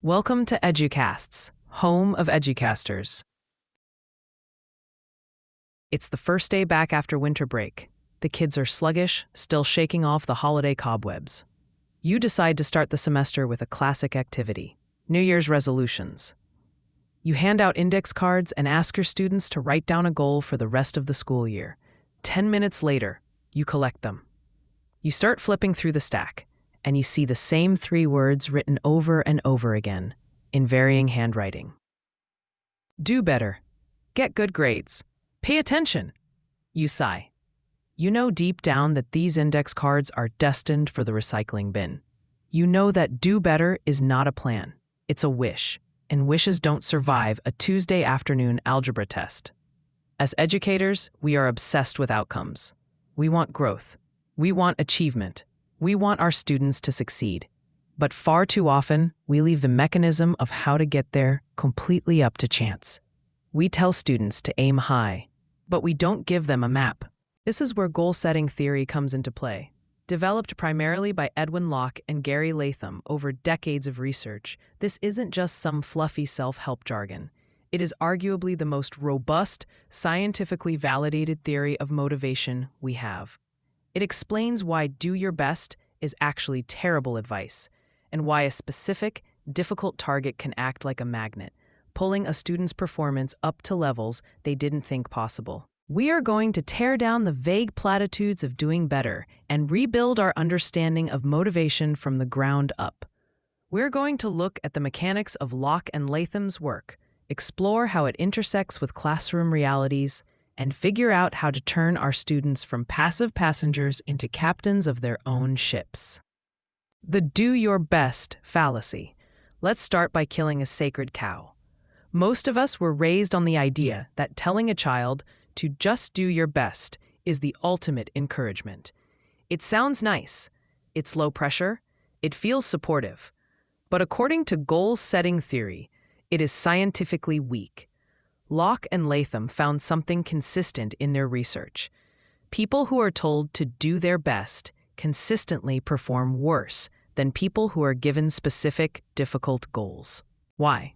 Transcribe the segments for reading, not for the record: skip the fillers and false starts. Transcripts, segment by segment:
Welcome to EduCasts, home of EduCasters. It's the first day back after winter break. The kids are sluggish, still shaking off the holiday cobwebs. You decide to start the semester with a classic activity, New Year's resolutions. You hand out index cards and ask your students to write down a goal for the rest of the school year. 10 minutes later, you collect them. You start flipping through the stack, and you see the same 3 words written over and over again, in varying handwriting. Do better. Get good grades. Pay attention. You sigh. You know deep down that these index cards are destined for the recycling bin. You know that do better is not a plan. It's a wish, and wishes don't survive a Tuesday afternoon algebra test. As educators, we are obsessed with outcomes. We want growth. We want achievement. We want our students to succeed. But far too often, we leave the mechanism of how to get there completely up to chance. We tell students to aim high, but we don't give them a map. This is where goal-setting theory comes into play. Developed primarily by Edwin Locke and Gary Latham over decades of research, this isn't just some fluffy self-help jargon. It is arguably the most robust, scientifically validated theory of motivation we have. It explains why do your best is actually terrible advice, and why a specific, difficult target can act like a magnet, pulling a student's performance up to levels they didn't think possible. We are going to tear down the vague platitudes of doing better and rebuild our understanding of motivation from the ground up. We're going to look at the mechanics of Locke and Latham's work, explore how it intersects with classroom realities, and figure out how to turn our students from passive passengers into captains of their own ships. The do your best fallacy. Let's start by killing a sacred cow. Most of us were raised on the idea that telling a child to just do your best is the ultimate encouragement. It sounds nice, it's low pressure, it feels supportive. But according to goal-setting theory, it is scientifically weak. Locke and Latham found something consistent in their research. People who are told to do their best consistently perform worse than people who are given specific, difficult goals. Why?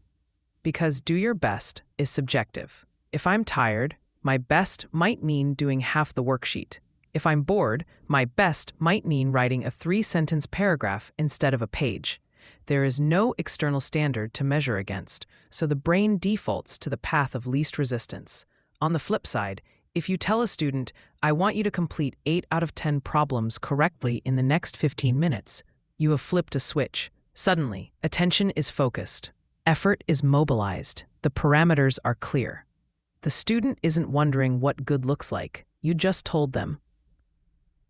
Because do your best is subjective. If I'm tired, my best might mean doing half the worksheet. If I'm bored, my best might mean writing a 3-sentence paragraph instead of a page. There is no external standard to measure against, so the brain defaults to the path of least resistance. On the flip side, if you tell a student, I want you to complete 8 out of 10 problems correctly in the next 15 minutes, you have flipped a switch. Suddenly, attention is focused. Effort is mobilized. The parameters are clear. The student isn't wondering what good looks like. You just told them.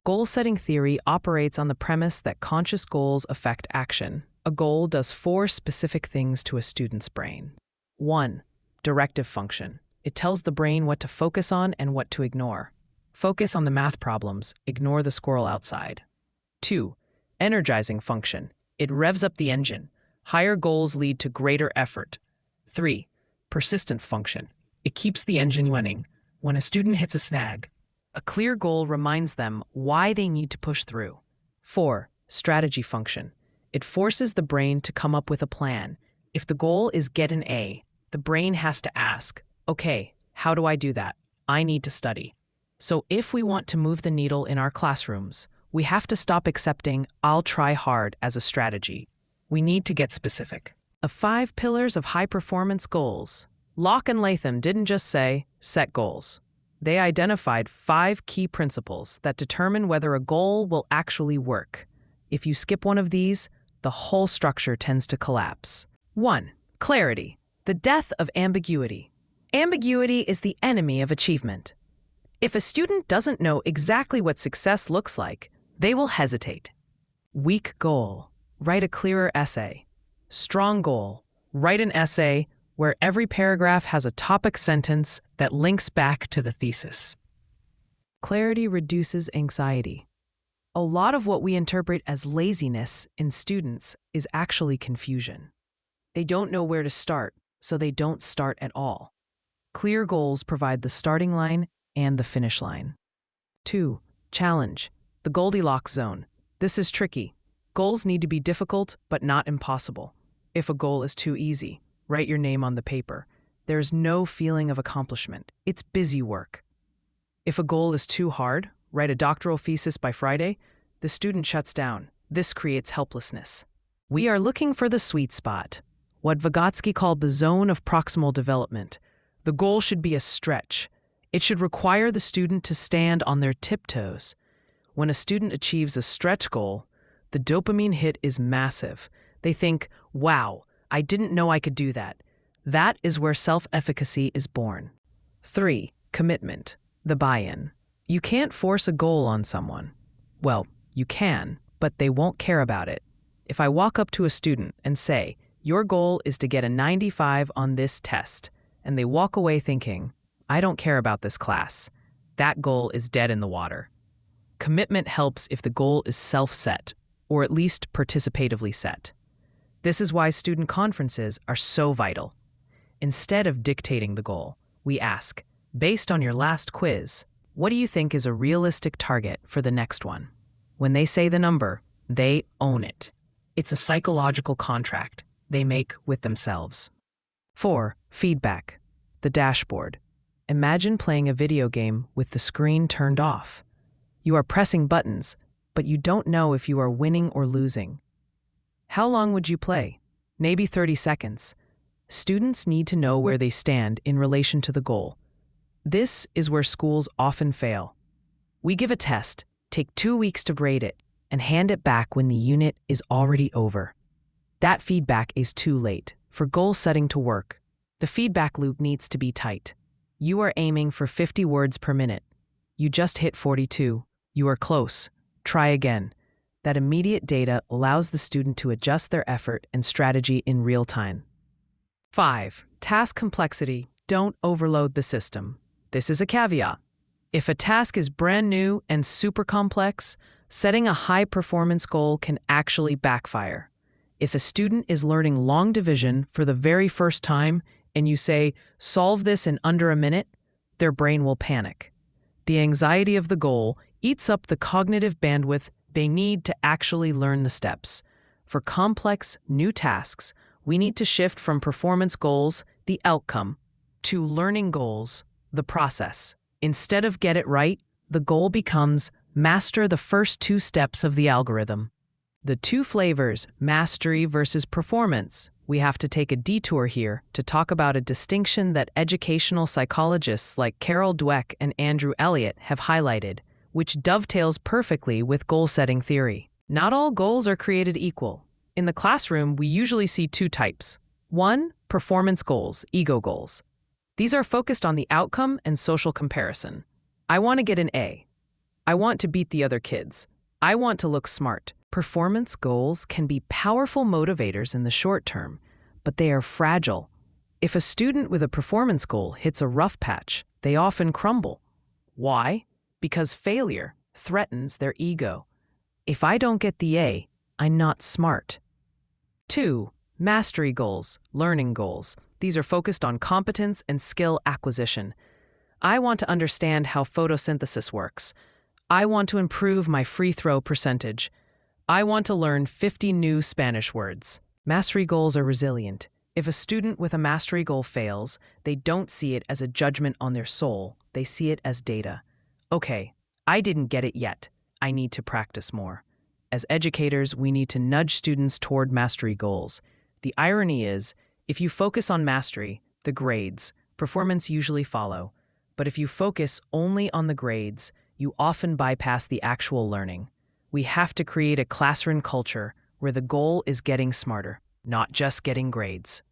Goal-setting theory operates on the premise that conscious goals affect action. A goal does 4 specific things to a student's brain. 1. Directive function. It tells the brain what to focus on and what to ignore. Focus on the math problems, ignore the squirrel outside. 2. Energizing function. It revs up the engine. Higher goals lead to greater effort. 3. Persistent function. It keeps the engine running. When a student hits a snag, a clear goal reminds them why they need to push through. 4. Strategy function. It forces the brain to come up with a plan. If the goal is get an A, the brain has to ask, okay, how do I do that? I need to study. So if we want to move the needle in our classrooms, we have to stop accepting I'll try hard as a strategy. We need to get specific. The 5 pillars of high-performance goals. Locke and Latham didn't just say, set goals. They identified 5 key principles that determine whether a goal will actually work. If you skip one of these, the whole structure tends to collapse. 1. Clarity. The death of ambiguity. Ambiguity is the enemy of achievement. If a student doesn't know exactly what success looks like, they will hesitate. Weak goal. Write a clearer essay. Strong goal. Write an essay where every paragraph has a topic sentence that links back to the thesis. Clarity reduces anxiety. A lot of what we interpret as laziness in students is actually confusion. They don't know where to start, so they don't start at all. Clear goals provide the starting line and the finish line. 2. Challenge. The Goldilocks zone. This is tricky. Goals need to be difficult, but not impossible. If a goal is too easy, write your name on the paper. There's no feeling of accomplishment. It's busy work. If a goal is too hard, write a doctoral thesis by Friday. The student shuts down. This creates helplessness. We are looking for the sweet spot, what Vygotsky called the zone of proximal development. The goal should be a stretch. It should require the student to stand on their tiptoes. When a student achieves a stretch goal, the dopamine hit is massive. They think, wow, I didn't know I could do that. That is where self-efficacy is born. 3. Commitment, the buy-in. You can't force a goal on someone. Well, you can, but they won't care about it. If I walk up to a student and say, your goal is to get a 95 on this test, and they walk away thinking, I don't care about this class, that goal is dead in the water. Commitment helps if the goal is self-set, or at least participatively set. This is why student conferences are so vital. Instead of dictating the goal, we ask, based on your last quiz, what do you think is a realistic target for the next one? When they say the number, they own it. It's a psychological contract they make with themselves. 4. Feedback, the dashboard. Imagine playing a video game with the screen turned off. You are pressing buttons, but you don't know if you are winning or losing. How long would you play? Maybe 30 seconds. Students need to know where they stand in relation to the goal. This is where schools often fail. We give a test, take 2 weeks to grade it, and hand it back when the unit is already over. That feedback is too late for goal setting to work. The feedback loop needs to be tight. You are aiming for 50 words per minute. You just hit 42. You are close. Try again. That immediate data allows the student to adjust their effort and strategy in real time. 5. Task complexity. Don't overload the system. This is a caveat. If a task is brand new and super complex, setting a high-performance goal can actually backfire. If a student is learning long division for the very first time and you say, solve this in under a minute, their brain will panic. The anxiety of the goal eats up the cognitive bandwidth they need to actually learn the steps. For complex, new tasks, we need to shift from performance goals, the outcome, to learning goals, the process. Instead of get it right, the goal becomes master the first 2 steps of the algorithm. The 2 flavors, mastery versus performance. We have to take a detour here to talk about a distinction that educational psychologists like Carol Dweck and Andrew Elliott have highlighted, which dovetails perfectly with goal-setting theory. Not all goals are created equal. In the classroom, we usually see 2 types. 1, performance goals, ego goals. These are focused on the outcome and social comparison. I want to get an A. I want to beat the other kids. I want to look smart. Performance goals can be powerful motivators in the short term, but they are fragile. If a student with a performance goal hits a rough patch, they often crumble. Why? Because failure threatens their ego. If I don't get the A, I'm not smart. 2. Mastery goals, learning goals. These are focused on competence and skill acquisition. I want to understand how photosynthesis works. I want to improve my free throw percentage. I want to learn 50 new Spanish words. Mastery goals are resilient. If a student with a mastery goal fails, they don't see it as a judgment on their soul. They see it as data. Okay, I didn't get it yet. I need to practice more. As educators, we need to nudge students toward mastery goals. The irony is, if you focus on mastery, the grades, performance usually follow. But if you focus only on the grades, you often bypass the actual learning. We have to create a classroom culture where the goal is getting smarter, not just getting grades.